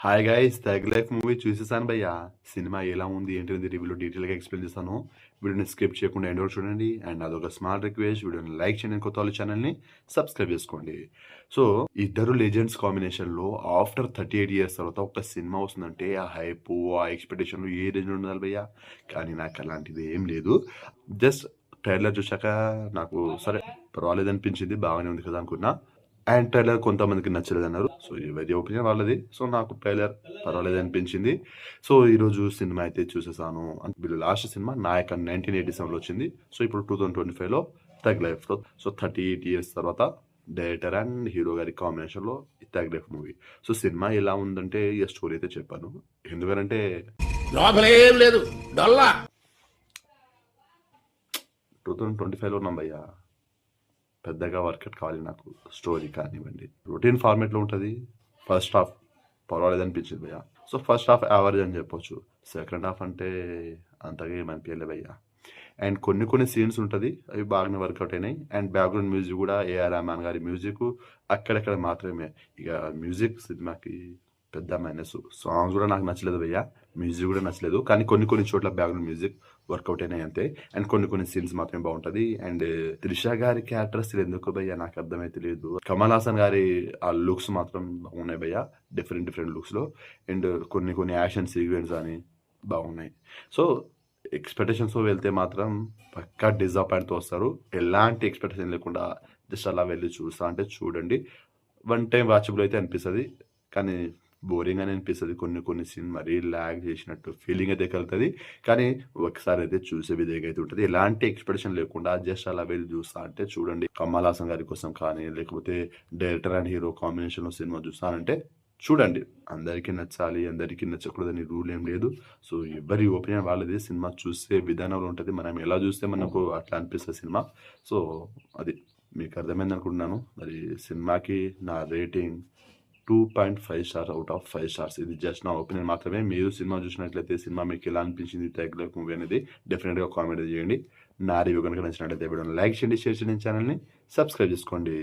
Hi guys, Thug Life movie చూసేసాను భయ్యా. Cinema ఎలా ఉంది ఏంటి రివ్యూలో డీటెయిల్గా ఎక్స్ప్లెయిన్ చేస్తాను. వీడియోని స్కిప్ చేయకుండా ఎండ్ వరకు చూడండి. అండ్ అదొక స్మాల్ రిక్వెస్ట్, వీడియోని లైక్ చేయండి, కొత్త వాళ్ళ ఛానల్ని సబ్స్క్రైబ్ చేసుకోండి. సో ఇద్దరు లెజెండ్స్ కాంబినేషన్లో ఆఫ్టర్ 38 years తర్వాత ఒక సినిమా వస్తుందంటే ఆ హైప్, ఆ ఎక్స్పెక్టేషన్లు ఏ రేంజ్లో ఉండాలి భయ్యా. కానీ నాకు అలాంటిది ఏం లేదు. జస్ట్ ట్రైలర్ చూశాక నాకు సరే పర్వాలేదు అనిపించింది, బాగానే ఉంది కదా అనుకున్నా. అండ్ ట్రైలర్ కొంతమందికి నచ్చలేదన్నారు. సో ఎవరి ఒపీనియన్ వాళ్ళది. సో నాకు ట్రైలర్ పర్వాలేదు అనిపించింది. సో ఈరోజు సినిమా అయితే చూసేసాను. వీళ్ళు లాస్ట్ సినిమా నాయక్ 1987లో వచ్చింది. సో ఇప్పుడు 2025లో థగ్ లైఫ్లో. సో 38 years తర్వాత డైరెక్టర్ అండ్ హీరో గారి కాంబినేషన్లో tug Life movie. So cinema ఎలా ఉందంటే ఈ స్టోరీ అయితే చెప్పాను. ఎందుకంటే లేదు 2025లో ఉన్నాం భయ్యా. పెద్దగా వర్కౌట్ కావాలి నాకు. స్టోరీ కానివ్వండి, రొటీన్ ఫార్మేట్లో ఉంటుంది. ఫస్ట్ హాఫ్ పర్వాలేదు అనిపించింది భయ్య. సో ఫస్ట్ హాఫ్ యావరేజ్ అని చెప్పొచ్చు. సెకండ్ హాఫ్ అంటే అంతగా ఏమనిపించలే భయ్య. అండ్ కొన్ని సీన్స్ ఉంటుంది, అవి బాగానే వర్కౌట్ అయినాయి. అండ్ బ్యాక్గ్రౌండ్ మ్యూజిక్ కూడా ఏఆర్ రెహమాన్ గారి మ్యూజిక్ అక్కడక్కడ మాత్రమే. ఇక మ్యూజిక్ సినిమాకి పెద్ద మైనస్. సాంగ్స్ కూడా నాకు నచ్చలేదు భయ్య, మ్యూజిక్ కూడా నచ్చలేదు. కానీ కొన్ని చోట్ల బ్యాక్గ్రౌండ్ మ్యూజిక్ వర్కౌట్ అయినాయి అంతే. అండ్ కొన్ని సీన్స్ మాత్రమే బాగుంటుంది. అండ్ త్రిష గారి క్యారెక్టర్స్ ఎందుకు భయ్య నాకు అర్థమైతే లేదు. కమల్ హాసన్ గారి ఆ లుక్స్ మాత్రం బాగున్నాయి భయ్య, డిఫరెంట్ లుక్స్లో. అండ్ కొన్ని యాక్షన్ సీక్వెన్స్ అని బాగున్నాయి. సో ఎక్స్పెక్టేషన్స్తో వెళ్తే మాత్రం పక్కా డిసప్పాయింట్తో వస్తారు. ఎలాంటి ఎక్స్పెక్టేషన్ లేకుండా జస్ట్ అలా వెళ్ళి చూస్తా అంటే చూడండి. వన్ టైం వాచబుల్ అయితే అనిపిస్తుంది, కానీ బోరింగ్ అని అనిపిస్తుంది. కొన్ని సీన్ మరీ ల్యాగ్ చేసినట్టు ఫీలింగ్ అయితే కలుగుతుంది. కానీ ఒకసారి అయితే చూసే విధంగా అయితే ఉంటుంది. ఎలాంటి ఎక్స్పెక్టేషన్ లేకుండా జస్ట్ అలా వెళ్ళి చూస్తా అంటే చూడండి. కమల్ హాసన్ గారి కోసం కానీ, లేకపోతే డైరెక్టర్ అండ్ హీరో కాంబినేషన్లో సినిమా చూస్తానంటే చూడండి. అందరికీ నచ్చాలి, అందరికీ నచ్చకూడదని రూల్ ఏం లేదు. సో ఎవరి ఒపీనియన్ వాళ్ళది. సినిమా చూసే విధానంలో ఉంటుంది. మనం ఎలా చూస్తే మనకు అట్లా అనిపిస్తుంది సినిమా. సో అది మీకు అర్థమైంది అనుకుంటున్నాను. మరి సినిమాకి నా rating 2.5 stars out of 5 stars. ఇది జస్ట్ నా ఒపీనియన్ మాత్రమే. మీరు సినిమా చూసినట్లయితే సినిమా మీకు ఎలా అనిపించింది థగ్ లైఫ్ మూవీ అనేది డెఫినెట్గా కామెంట్ చేయండి. నా రివ్యూ కనుక నచ్చినట్లయితే వీడియోని లైక్ చేయండి, షేర్ చేయండి, ఛానల్ని సబ్స్క్రైబ్ చేసుకోండి.